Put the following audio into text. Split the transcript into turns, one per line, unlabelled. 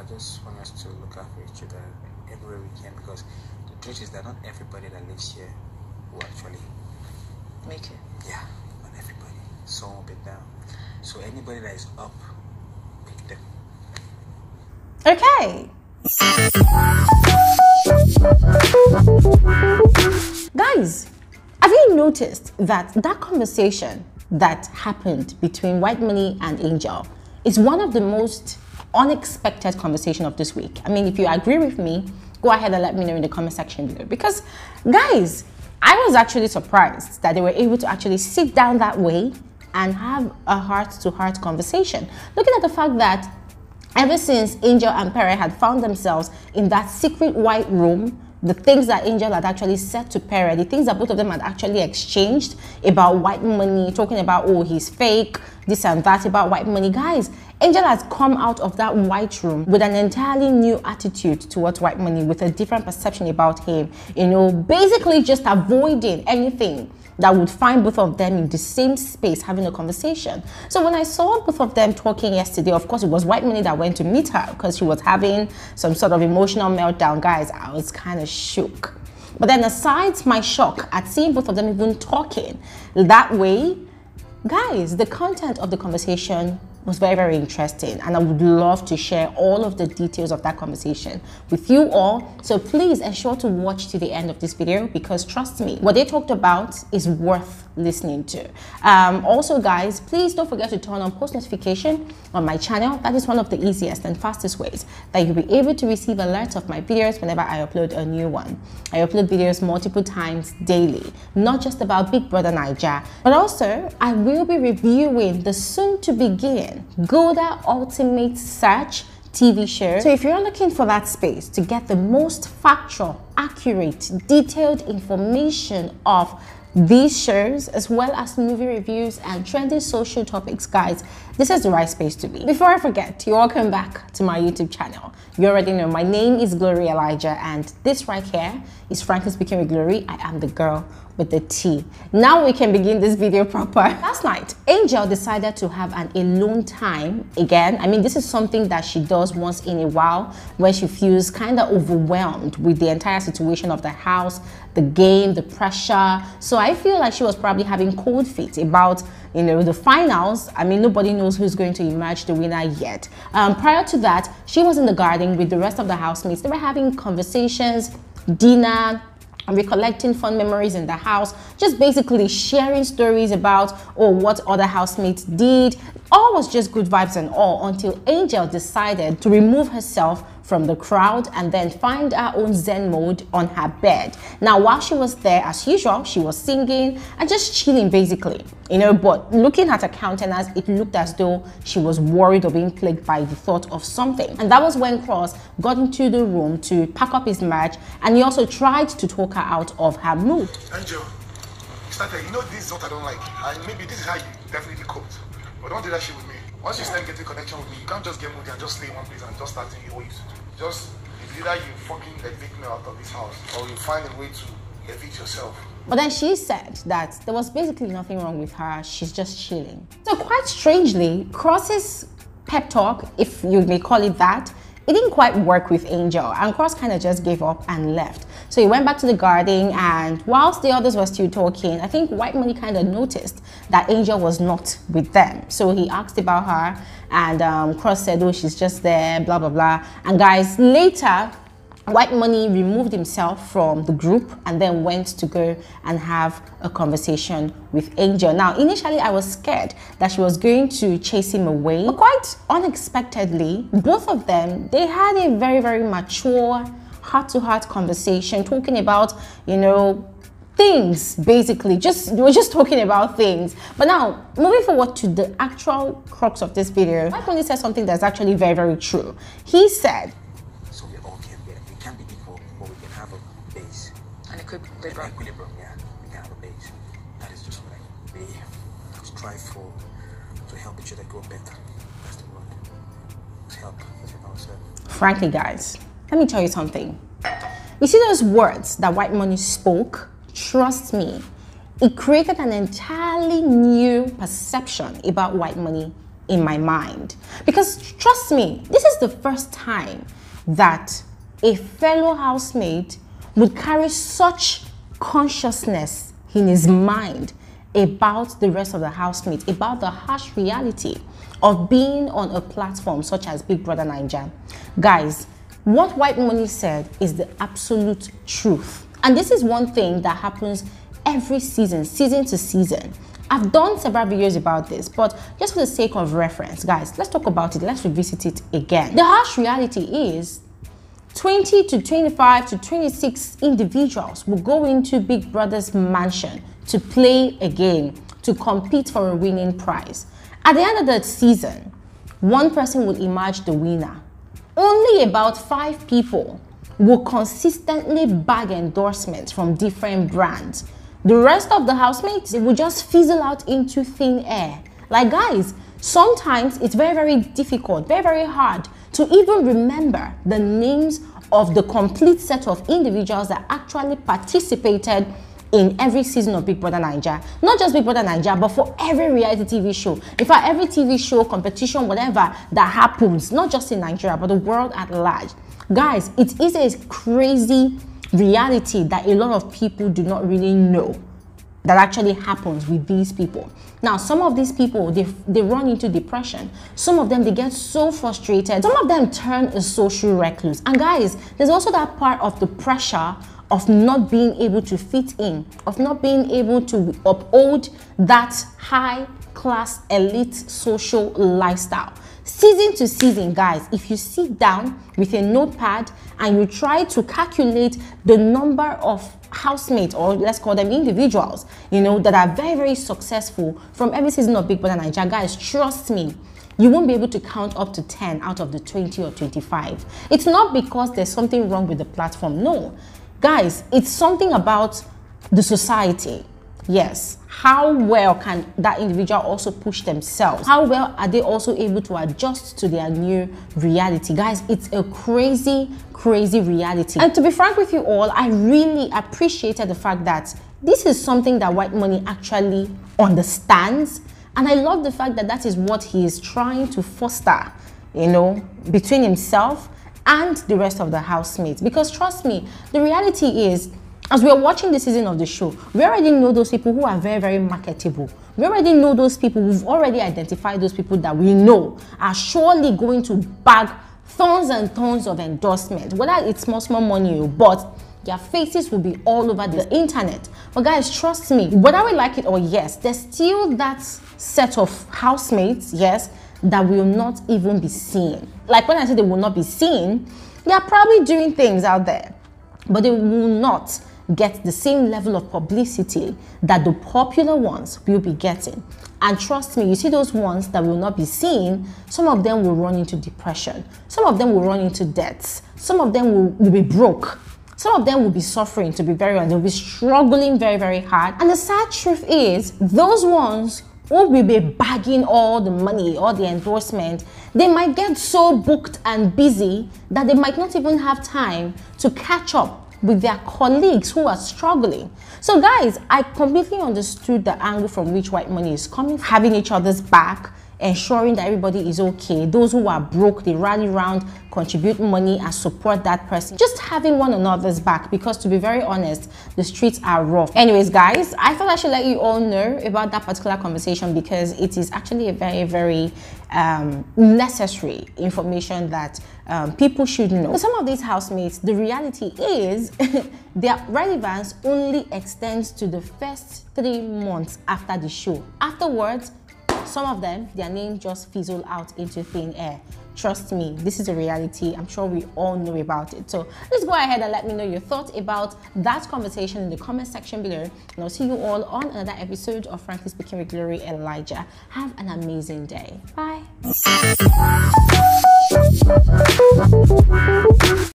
I just want us to look after each other everywhere we can, because the truth is that not everybody that lives here will actually
make it.
Yeah, not everybody. Some will be down. So anybody that is up, pick them.
Okay. Guys, have you noticed that conversation that happened between Whitemoney and Angel is one of the most unexpected conversation of this week? I mean, if you agree with me, go ahead and let me know in the comment section below. Because, guys, I was actually surprised that they were able to actually sit down that way and have a heart-to-heart conversation. Looking at the fact that ever since Angel and Pere had found themselves in that secret white room, the things that Angel had actually said to Pere, the things that both of them had actually exchanged about Whitemoney, talking about, oh, he's fake, this and that about Whitemoney. Guys, Angel has come out of that white room with an entirely new attitude towards Whitemoney, with a different perception about him, you know, basically just avoiding anything that would find both of them in the same space having a conversation. So when I saw both of them talking yesterday, of course it was Whitemoney that went to meet her because she was having some sort of emotional meltdown. Guys, I was kind of shook. But then aside my shock at seeing both of them even talking that way, guys, the content of the conversation was very, very interesting, and I would love to share all of the details of that conversation with you all. So please ensure to watch to the end of this video, because trust me, what they talked about is worth listening to. Also, guys, please don't forget to turn on post notification on my channel. That is one of the easiest and fastest ways that you'll be able to receive alerts of my videos whenever I upload a new one. I upload videos multiple times daily, not just about Big Brother Naija, but also I will be reviewing the soon to begin Gulda Ultimate Search TV show. So if you're looking for that space to get the most factual, accurate, detailed information of these shows, as well as movie reviews and trending social topics, guys, this is the right space to be. Before I forget, you're welcome back to my YouTube channel. You already know my name is Glory Elijah, and this right here is Frankly Speaking with Glory. I am the girl with the T. Now we can begin this video proper. Last night, Angel decided to have an alone time again. I mean, this is something that she does once in a while when she feels kind of overwhelmed with the entire situation of the house, the game, the pressure. So I feel like she was probably having cold feet about, you know, the finals. I mean, nobody knows who's going to emerge the winner yet. Prior to that, she was in the garden with the rest of the housemates. They were having conversations, dinner, recollecting fun memories in the house, just basically sharing stories about, oh, what other housemates did. All was just good vibes and all, until Angel decided to remove herself from the crowd and then find her own zen mode on her bed. Now, while she was there, as usual, she was singing and just chilling basically, you know, but looking at her countenance, it looked as though she was worried or being plagued by the thought of something. And that was when Cross got into the room to pack up his merch, and he also tried to talk her out of her mood.
Angel, you know this is what I don't like, and maybe this is how you definitely coped, but don't do that shit with me. Once you start getting connection with me, you can't just get moody and just stay in one place and just start doing what you used to do. Just, it's either you fucking evict me out of this house, or you find a way to evict yourself.
But then she said that there was basically nothing wrong with her, she's just chilling. So quite strangely, Cross's pep talk, if you may call it that, it didn't quite work with Angel, and Cross kind of just gave up and left. So he went back to the garden, and whilst the others were still talking, I think Whitemoney kind of noticed that Angel was not with them. So he asked about her, and Cross said, oh, she's just there, blah, blah, blah. And guys, later, Whitemoney removed himself from the group and then went to go and have a conversation with Angel. Now, initially, I was scared that she was going to chase him away. But quite unexpectedly, both of them, they had a very, very mature, heart-to-heart conversation, talking about, you know, things, basically. They were just talking about things. But now, moving forward to the actual crux of this video, Whitemoney said something that's actually very, very true. He said,
we can't be equal, but we can have a base.
An equilibrium.
Yeah, we can have a base. That is just what we strive for, to help each other grow better. That's the word. Let's help. That's what I said.
Frankly, guys, let me tell you something. You see those words that Whitemoney spoke? Trust me, it created an entirely new perception about Whitemoney in my mind. Because trust me, this is the first time that a fellow housemate would carry such consciousness in his mind about the rest of the housemates, about the harsh reality of being on a platform such as Big Brother Naija. Guys, what Whitemoney said is the absolute truth. And this is one thing that happens every season to season. I've done several videos about this, but just for the sake of reference, guys, let's talk about it. Let's revisit it again. The harsh reality is 20 to 25 to 26 individuals will go into Big Brother's mansion to play a game, to compete for a winning prize. At the end of the season, one person will emerge the winner. Only about 5 people will consistently bag endorsements from different brands. The rest of the housemates, they will just fizzle out into thin air. Like, guys, sometimes it's very difficult, very hard to even remember the names of the complete set of individuals that actually participated in every season of Big Brother Naija. Not just Big Brother Naija, but for every reality TV show. In fact, every TV show, competition, whatever that happens, not just in Nigeria, but the world at large. Guys, it is a crazy reality that a lot of people do not really know that actually happens with these people. Now, some of these people, they run into depression. Some of them, they get so frustrated. Some of them turn a social recluse. And guys, there's also that part of the pressure of not being able to fit in, of not being able to uphold that high class elite social lifestyle. Season to season, guys, if you sit down with a notepad and you try to calculate the number of housemates, or let's call them individuals, you know, that are very successful from every season of Big Brother Naija, guys, trust me, you won't be able to count up to 10 out of the 20 or 25. It's not because there's something wrong with the platform. No, guys, it's something about the society. Yes, how well can that individual also push themselves? How well are they also able to adjust to their new reality? Guys, it's a crazy reality. And to be frank with you all, I really appreciated the fact that this is something that Whitemoney actually understands. And I love the fact that that is what he is trying to foster, you know, between himself and the rest of the housemates. Because trust me, the reality is, as we're watching the season of the show, we already know those people who are very marketable. We already know those people. We've already identified those people that we know are surely going to bag tons and tons of endorsement, whether it's small money, but their faces will be all over the internet. But guys, trust me, whether we like it or yes, there's still that set of housemates, yes, that will not even be seen. Like when I say they will not be seen, they are probably doing things out there, but they will not get the same level of publicity that the popular ones will be getting. And trust me, you see those ones that will not be seen, some of them will run into depression. Some of them will run into debts. Some of them will be broke. Some of them will be suffering, to be very honest. They'll be struggling very hard. And the sad truth is, those ones who will be bagging all the money, all the endorsement, they might get so booked and busy that they might not even have time to catch up with their colleagues who are struggling. So guys, I completely understood the angle from which Whitemoney is coming, having each other's back, ensuring that everybody is okay. Those who are broke, they rally around, contribute money and support that person. Just having one another's back, because to be very honest, the streets are rough. Anyways, guys, I thought I should let you all know about that particular conversation because it is actually a very necessary information that people should know. For some of these housemates, the reality is their relevance only extends to the first 3 months after the show. Afterwards, some of them, their name just fizzle out into thin air. Trust me, this is a reality. I'm sure we all know about it. So let's go ahead and let me know your thoughts about that conversation in the comment section below. And I'll see you all on another episode of Frankly Speaking with Glory Elijah. Have an amazing day. Bye.